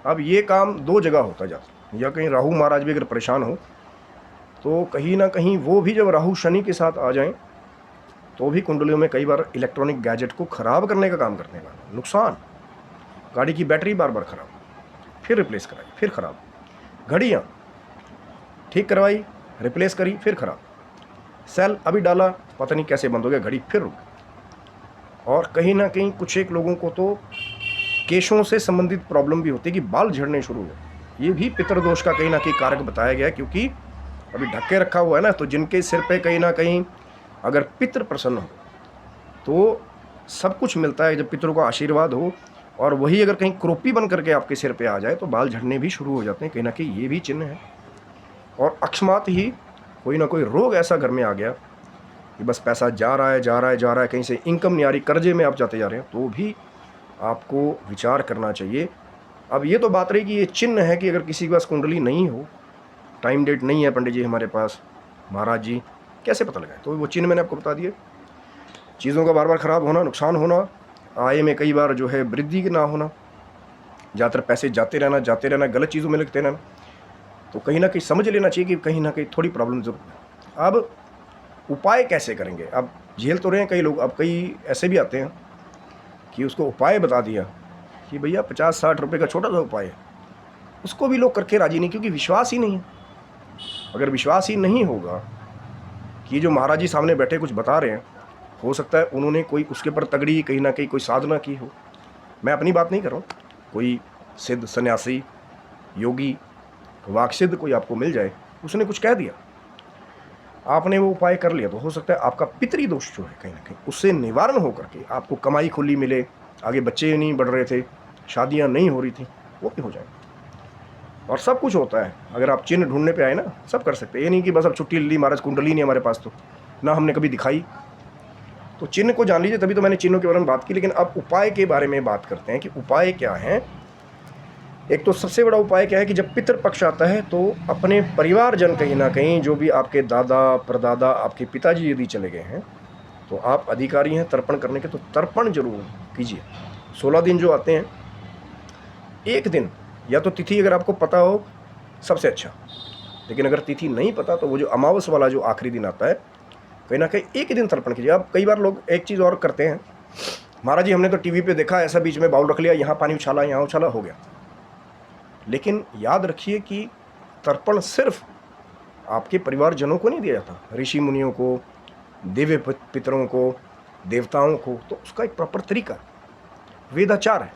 अब ये काम दो जगह होता जाता, या कहीं राहु महाराज भी अगर परेशान हो तो कहीं ना कहीं वो भी जब राहु शनि के साथ आ जाएं तो भी कुंडलियों में कई बार इलेक्ट्रॉनिक गैजेट को ख़राब करने का काम करने वाला नुकसान। गाड़ी की बैटरी बार बार ख़राब, फिर रिप्लेस कराई, फिर ख़राब। घड़ियाँ ठीक करवाई, रिप्लेस करी, फिर ख़राब। सेल अभी डाला, पता नहीं कैसे बंद हो गया, घड़ी फिर रुक। और कहीं ना कहीं कुछ एक लोगों को तो केशों से संबंधित प्रॉब्लम भी होती है कि बाल झड़ने शुरू हो। ये भी पितृदोष का कहीं ना कहीं कारक बताया गया है, क्योंकि अभी ढक के रखा हुआ है ना, तो जिनके सिर पे कहीं ना कहीं अगर पितृ प्रसन्न हो तो सब कुछ मिलता है। जब पितरों का आशीर्वाद हो और वही अगर कहीं क्रोपी बन करके आपके सिर पे आ जाए तो बाल झड़ने भी शुरू हो जाते हैं। कहीं ना कहीं ये भी चिन्ह है। और अकस्मात ही कोई ना कोई रोग ऐसा घर में आ गया कि बस पैसा जा रहा है, जा रहा है, जा रहा है, कहीं से इनकम नहीं आ रही, कर्जे में आप जाते जा रहे हैं, तो भी आपको विचार करना चाहिए। अब ये तो बात रही कि ये चिन्ह है कि अगर किसी के पास कुंडली नहीं हो, टाइम डेट नहीं है पंडित जी हमारे पास, महाराज जी कैसे पता लगाए? तो वो चिन्ह मैंने आपको बता दिए। चीज़ों का बार बार ख़राब होना, नुकसान होना, आय में कई बार जो है वृद्धि ना होना, ज़्यादातर पैसे जाते रहना, गलत चीज़ों में लगते रहना, तो कहीं ना कहीं समझ लेना चाहिए कि कहीं ना कहीं थोड़ी प्रॉब्लम जरूर है। अब उपाय कैसे करेंगे? अब झेल तो रहे हैं कई लोग, अब कई ऐसे भी आते हैं कि उसको उपाय बता दिया कि भैया 50-60 रुपये का छोटा सा उपाय है, उसको भी लोग करके राजी नहीं, क्योंकि विश्वास ही नहीं है। अगर विश्वास ही नहीं होगा कि जो महाराज जी सामने बैठे कुछ बता रहे हैं, हो सकता है उन्होंने कोई उसके ऊपर तगड़ी कहीं ना कहीं कोई साधना की हो। मैं अपनी बात नहीं कर रहा हूँ, कोई सिद्ध सन्यासी योगी वाकसिद्ध कोई आपको मिल जाए, उसने कुछ कह दिया, आपने वो उपाय कर लिया, तो हो सकता है आपका पितरी दोष जो है कहीं ना कहीं उससे निवारण हो करके आपको कमाई खुली मिले, आगे बच्चे नहीं बढ़ रहे थे, शादियाँ नहीं हो रही थी, वो भी हो जाए। और सब कुछ होता है, अगर आप चिन्ह ढूंढने पे आए ना, सब कर सकते हैं। ये नहीं कि बस अब छुट्टी ले ली, महाराज कुंडली नहीं हमारे पास, तो ना हमने कभी दिखाई। तो चिन्ह को जान लीजिए, तभी तो मैंने चिन्हों के बारे में बात की। लेकिन अब उपाय के बारे में बात करते हैं कि उपाय क्या है। एक तो सबसे बड़ा उपाय क्या है कि जब पितृपक्ष आता है तो अपने परिवारजन कहीं ना कहीं, जो भी आपके दादा परदादा, आपके पिताजी यदि चले गए हैं तो आप अधिकारी हैं तर्पण करने के, तो तर्पण जरूर कीजिए। 16 दिन जो आते हैं, एक दिन या तो तिथि अगर आपको पता हो सबसे अच्छा, लेकिन अगर तिथि नहीं पता तो वो जो अमावस वाला जो आखिरी दिन आता है, कहीं ना कहीं एक दिन तर्पण कीजिए। अब कई बार लोग एक चीज़ और करते हैं, महाराज जी हमने तो टीवी पे देखा, ऐसा बीच में बाउल रख लिया, यहाँ पानी उछाला, यहाँ उछाला, हो गया। लेकिन याद रखिए कि तर्पण सिर्फ आपके परिवारजनों को नहीं दिया जाता, ऋषि मुनियों को, दिव्य पितरों को, देवताओं को, तो उसका एक प्रॉपर तरीका, वेदाचार है।